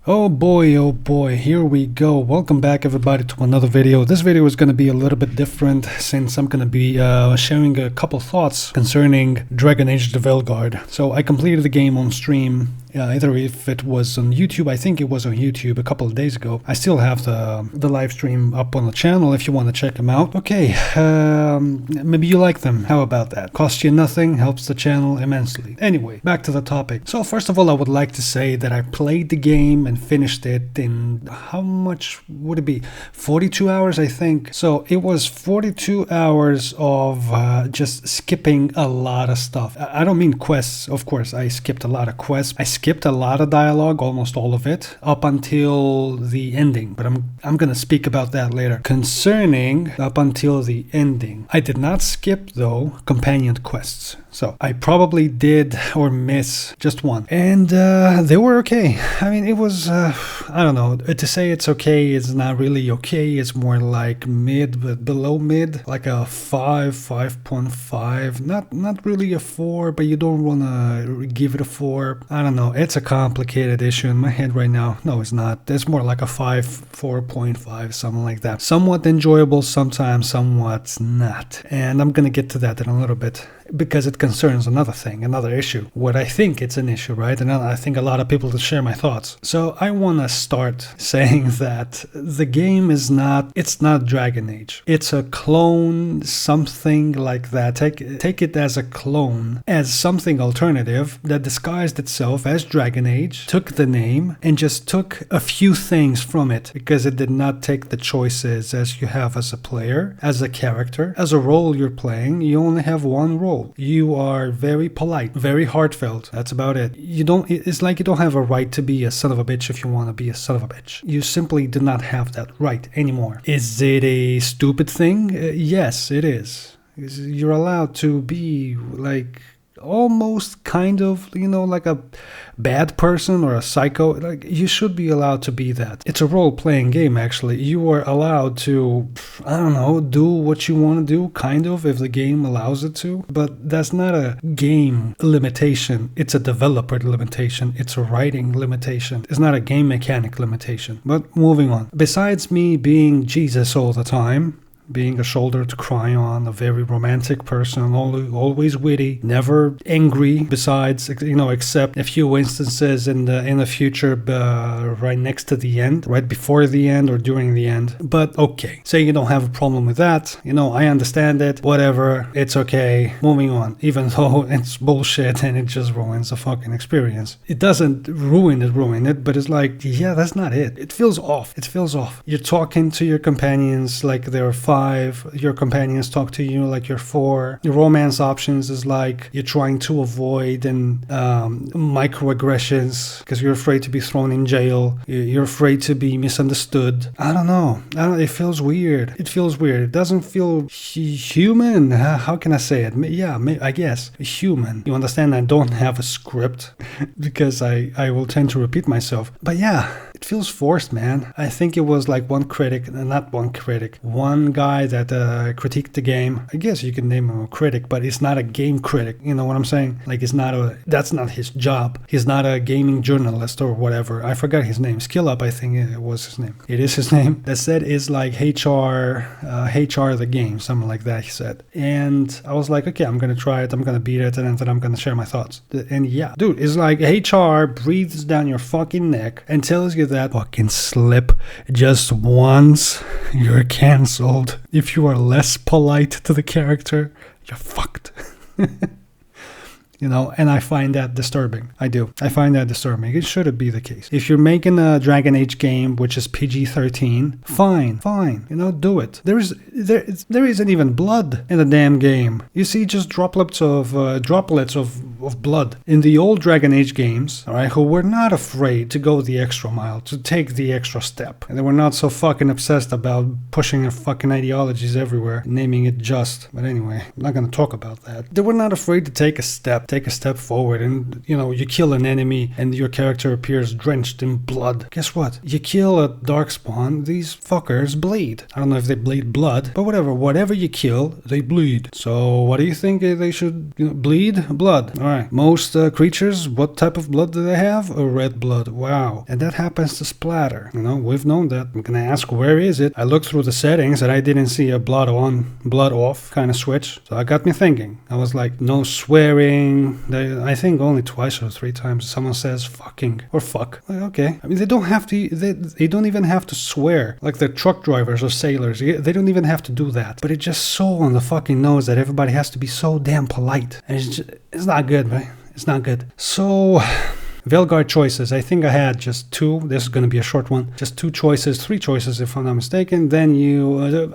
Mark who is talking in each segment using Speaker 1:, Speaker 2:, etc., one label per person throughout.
Speaker 1: Oh boy, here we go. Welcome back everybody to another video. This video is going to be a little bit different since I'm going to be sharing a couple thoughts concerning Dragon Age the Veilguard. So I completed the game on stream, either if it was on YouTube, I think it was on YouTube a couple of days ago. I still have the live stream up on the channel if you want to check them out. Okay, maybe you like them. How about that? Costs you nothing, helps the channel immensely. Anyway, back to the topic. So first of all, I would like to say that I played the game and finished it in, how much would it be? 42 hours, I think. So it was 42 hours of just skipping a lot of stuff. I don't mean quests, of course. I skipped a lot of quests. I skipped a lot of dialogue, almost all of it, up until the ending. But I'm gonna speak about that later. Concerning up until the ending, I did not skip though companion quests. So I probably did or miss just one, and they were okay. I mean, it was I don't know, to say it's okay is not really okay. It's more like mid, but below mid, like a 5.5. Not really a 4, but you don't want to give it a 4. I don't know. It's a complicated issue in my head right now. No, it's not. It's more like a 4.5, something like that. Somewhat enjoyable sometimes, somewhat not. And I'm gonna get to that in a little bit, because it concerns another thing, another issue. What I think it's an issue, right? And I think a lot of people to share my thoughts. So I want to start saying that the game is not, it's not Dragon Age. It's a clone, something like that. Take it as a clone, as something alternative that disguised itself as Dragon Age, took the name, and just took a few things from it, because it did not take the choices as you have as a player, as a character, as a role you're playing. You only have one role. You are very polite, very heartfelt. That's about it. It's like you don't have a right to be a son of a bitch if you want to be a son of a bitch. You simply do not have that right anymore. Is it a stupid thing? Yes, it is. You're allowed to be like almost kind of, like a bad person or a psycho. Like, you should be allowed to be that. It's a role-playing game, actually. You are allowed to, I don't know, do what you want to do, kind of, if the game allows it to. But that's not a game limitation. It's a developer limitation. It's a writing limitation. It's not a game mechanic limitation. But moving on. Besides me being Jesus all the time, being a shoulder to cry on, a very romantic person, always witty, never angry, besides, except a few instances in the future, right next to the end, right before the end or during the end. But okay, say you don't have a problem with that, I understand it, whatever, it's okay, moving on, even though it's bullshit and it just ruins the fucking experience. It doesn't ruin it, but it's like, yeah, that's not it. It feels off. You're talking to your companions like they're 5, your companions talk to you like you're 4. Your romance options is like you're trying to avoid microaggressions because you're afraid to be thrown in jail. You're afraid to be misunderstood. I don't know. It feels weird. It doesn't feel human. How can I say it? Yeah, I guess human. You understand? I don't have a script because I will tend to repeat myself. But yeah, it feels forced, man. I think it was like one guy that critiqued the game. I guess you can name him a critic, but it's not a game critic. You know what I'm saying? Like, that's not his job. He's not a gaming journalist or whatever. I forgot his name. Skill Up, I think it was his name. It is his name. That said, is like HR the game, something like that, he said. And I was like, okay, I'm gonna try it, I'm gonna beat it, and then I'm gonna share my thoughts. And yeah, dude, it's like HR breathes down your fucking neck and tells you that fucking slip just once, you're cancelled. If you are less polite to the character, you're fucked. And I find that disturbing. I do. I find that disturbing. It shouldn't be the case. If you're making a Dragon Age game which is PG-13, fine. Do it. There isn't even blood in the damn game. You see just droplets of blood in the old Dragon Age games, all right, who were not afraid to go the extra mile, to take the extra step, and they were not so fucking obsessed about pushing their fucking ideologies everywhere, naming it just. But anyway, I'm not gonna talk about that. They were not afraid to take a step forward, and you kill an enemy and your character appears drenched in blood. Guess what? You kill a darkspawn, these fuckers bleed. I don't know if they bleed blood, but whatever you kill, they bleed. So what do you think they should bleed? Blood. All right. Most creatures, what type of blood do they have? A red blood. Wow. And that happens to splatter. You know, we've known that. I'm gonna ask, where is it? I looked through the settings and I didn't see a blood on, blood off kind of switch. So that got me thinking. I was like, no swearing. I think only twice or 3 times someone says fucking or fuck. Like, okay. I mean, they don't have to, they don't even have to swear. Like the truck drivers or sailors. They don't even have to do that. But it's just so on the fucking nose that everybody has to be so damn polite. And it's not good, right? It's not good. So, Veilguard choices. I think I had just 2. This is going to be a short one. Just 2 choices, 3 choices if I'm not mistaken. Then you,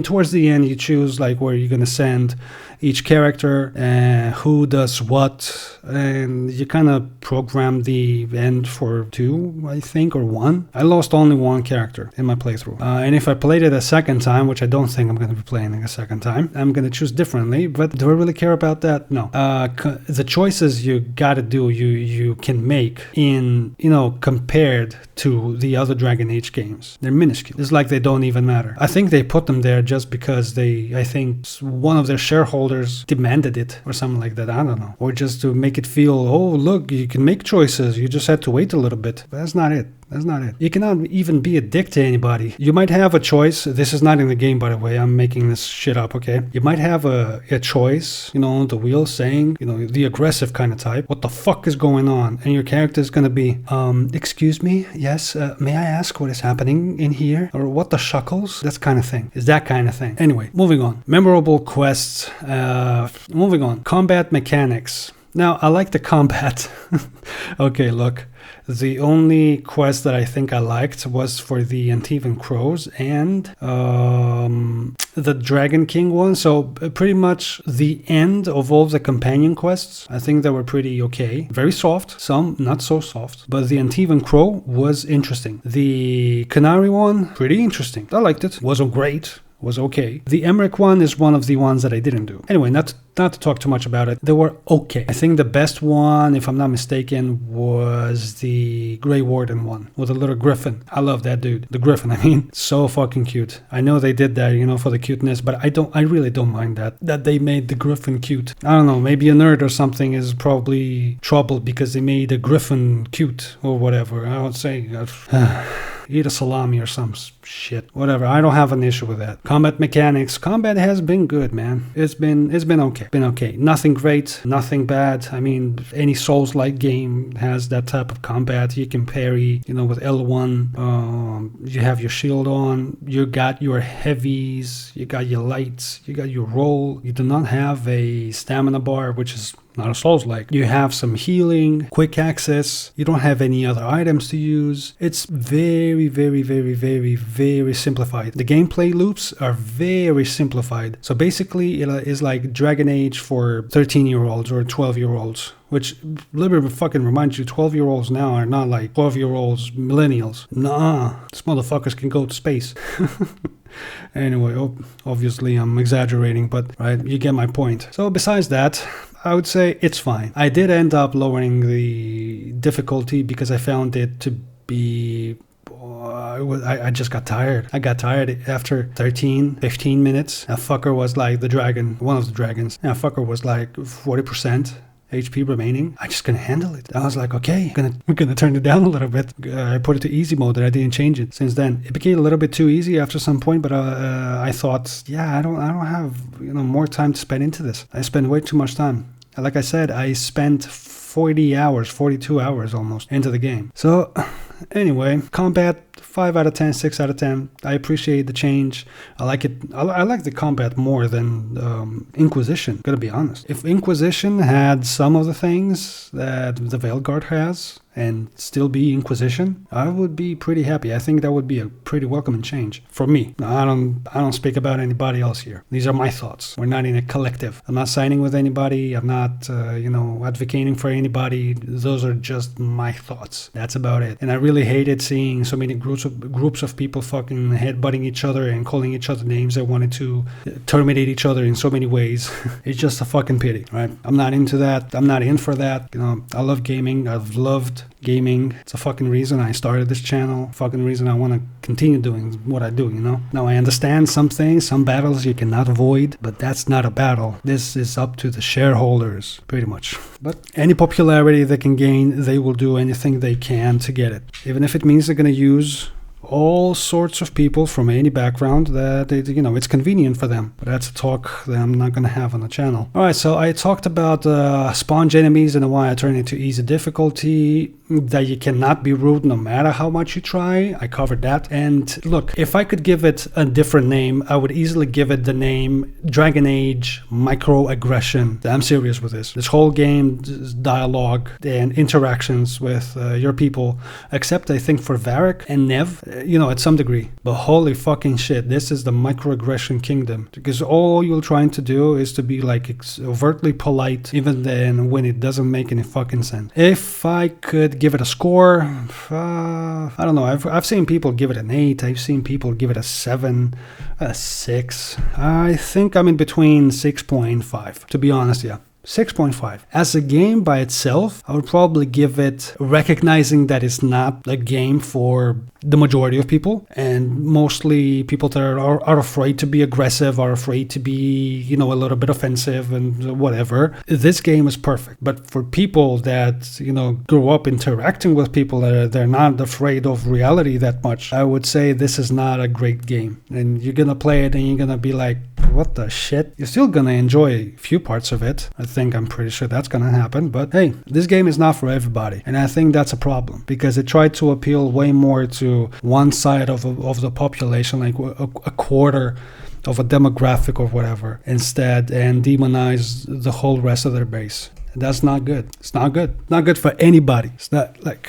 Speaker 1: towards the end, you choose like where you're going to send each character, who does what, and you kind of program the end for 2, I think, or 1. I lost only 1 character in my playthrough. And if I played it a second time, which I don't think I'm going to be playing a second time, I'm going to choose differently, but do I really care about that? No. The choices you got to do, you can make in, compared to the other Dragon Age games. They're minuscule. It's like they don't even matter. I think they put them there just because I think one of their shareholders demanded it or something like that. I don't know. Or just to make it feel, oh, look, you can make choices. You just had to wait a little bit. But that's not it. That's not it. You cannot even be a dick to anybody. You might have a choice. This is not in the game, by the way. I'm making this shit up, okay? You might have a choice, on the wheel saying, the aggressive kind of type. What the fuck is going on? And your character is going to be, excuse me? Yes, may I ask what is happening in here? Or what the shuckles? That kind of thing. Is that kind of thing. Anyway, moving on. Memorable quests. Moving on. Combat mechanics. Now, I like the combat. Okay, look. The only quest that I think I liked was for the Antivan Crows and the Dragon King one. So pretty much the end of all the companion quests, I think they were pretty okay. Very soft, some not so soft. But the Antivan Crow was interesting. The Canary one, pretty interesting. I liked it. Wasn't great. Was okay. The Emmerich one is one of the ones that I didn't do. Anyway, not to talk too much about it, they were okay. I think the best one, if I'm not mistaken, was the Grey Warden one with the little griffin. I love that dude. The griffin, I mean. So fucking cute. I know they did that, for the cuteness, but I really don't mind that they made the griffin cute. I don't know, maybe a nerd or something is probably troubled because they made a griffin cute or whatever. I would say... eat a salami or some shit. Whatever. I don't have an issue with that. Combat mechanics. Combat has been good, man. It's been okay. Been okay. Nothing great. Nothing bad. I mean, any Souls-like game has that type of combat. You can parry, with L1. You have your shield on. You got your heavies. You got your lights. You got your roll. You do not have a stamina bar, which is not a Souls-like. You have some healing, quick access. You don't have any other items to use. It's very, very, very, very, very simplified. The gameplay loops are very simplified. So basically, it is like Dragon Age for 13-year-olds or 12-year-olds. Which literally fucking reminds you, 12-year-olds now are not like 12-year-olds millennials. Nah, these motherfuckers can go to space. Anyway, obviously I'm exaggerating, but right, you get my point. So besides that, I would say it's fine. I did end up lowering the difficulty because I found it to be... I just got tired. I got tired after 13, 15 minutes. That fucker was like the dragon, one of the dragons. That fucker was like 40% HP remaining. I just couldn't handle it. I was like, okay, we're gonna turn it down a little bit. I put it to easy mode and I didn't change it. Since then, it became a little bit too easy after some point, but I thought, yeah, I don't have more time to spend into this. I spend way too much time. Like I said, I spent 40 hours, 42 hours almost into the game. So anyway, combat 5 out of 10, 6 out of 10. I appreciate the change. I like it. I like the combat more than Inquisition, gotta be honest. If Inquisition had some of the things that the Veilguard has and still be Inquisition, I would be pretty happy. I think that would be a pretty welcoming change for me. I don't speak about anybody else here. These are my thoughts. We're not in a collective. I'm not signing with anybody. I'm not advocating for anybody. Those are just my thoughts. That's about it. And I really hated seeing so many groups of people fucking headbutting each other and calling each other names. They wanted to terminate each other in so many ways. It's just a fucking pity, right? I'm not into that. I'm not in for that. You know, I love gaming. I've loved gaming. It's a fucking reason I started this channel. Fucking reason I want to continue doing what I do, you know? Now, I understand some things, some battles you cannot avoid, but that's not a battle. This is up to the shareholders, pretty much. But any popularity they can gain, they will do anything they can to get it. Even if it means they're going to use all sorts of people from any background that it's convenient for them. But that's a talk that I'm not going to have on the channel. All right, so I talked about sponge enemies and why I turned it to easy difficulty, that you cannot be rude no matter how much you try. I covered that. And look, if I could give it a different name, I would easily give it the name Dragon Age Microaggression. I'm serious with this. This whole game, dialogue and interactions with your people, except I think for Varric and Nev, at some degree. But holy fucking shit, this is the microaggression kingdom. Because all you're trying to do is to be like overtly polite, even then when it doesn't make any fucking sense. If I could give it a score, I don't know. I've seen people give it an 8. I've seen people give it a 7, a 6. I think I'm in between 6.5, to be honest, yeah. 6.5. As a game by itself, I would probably give it, recognizing that it's not a game for the majority of people, and mostly people that are afraid to be aggressive, are afraid to be, a little bit offensive and whatever. This game is perfect. But for people that, grew up interacting with people that they're not afraid of reality that much, I would say this is not a great game. And you're gonna play it and you're gonna be like, what the shit? You're still gonna enjoy a few parts of it. I'm pretty sure that's gonna happen. But hey, this game is not for everybody. And I think that's a problem, because it tried to appeal way more to one side of the population, like a quarter of a demographic or whatever, instead, and demonize the whole rest of their base. That's not good. It's not good. Not good for anybody. It's not like,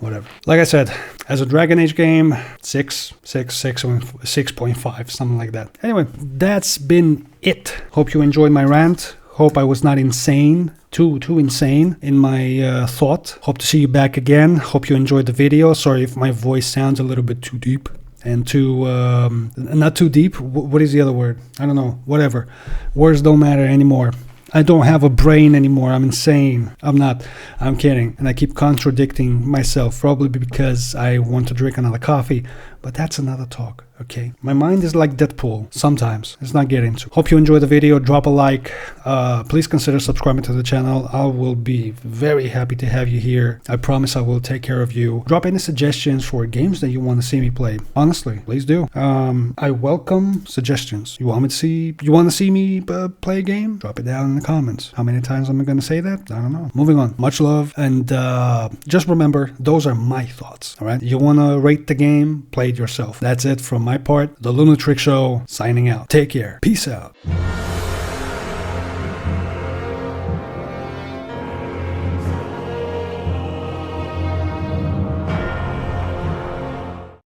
Speaker 1: whatever. Like I said, as a Dragon Age game, 6.5, something like that. Anyway, that's been it. Hope you enjoyed my rant. Hope I was not insane. Too insane in my thought. Hope to see you back again. Hope you enjoyed the video. Sorry if my voice sounds a little bit too deep. And not too deep. What is the other word? I don't know. Whatever. Words don't matter anymore. I don't have a brain anymore. I'm insane. I'm not. I'm kidding. And I keep contradicting myself, probably because I want to drink another coffee. But that's another talk, okay? My mind is like Deadpool sometimes. Let's not get into. Hope you enjoyed the video. Drop a like. Please consider subscribing to the channel. I will be very happy to have you here. I promise I will take care of you. Drop any suggestions for games that you want to see me play. Honestly, please do. I welcome suggestions. You want to see me play a game? Drop it down in the comments. How many times am I going to say that? I don't know. Moving on. Much love. And just remember, those are my thoughts, all right? You want to rate the game? Play it yourself. That's it from my part. The Lunatrick Show, signing out. Take care. Peace out.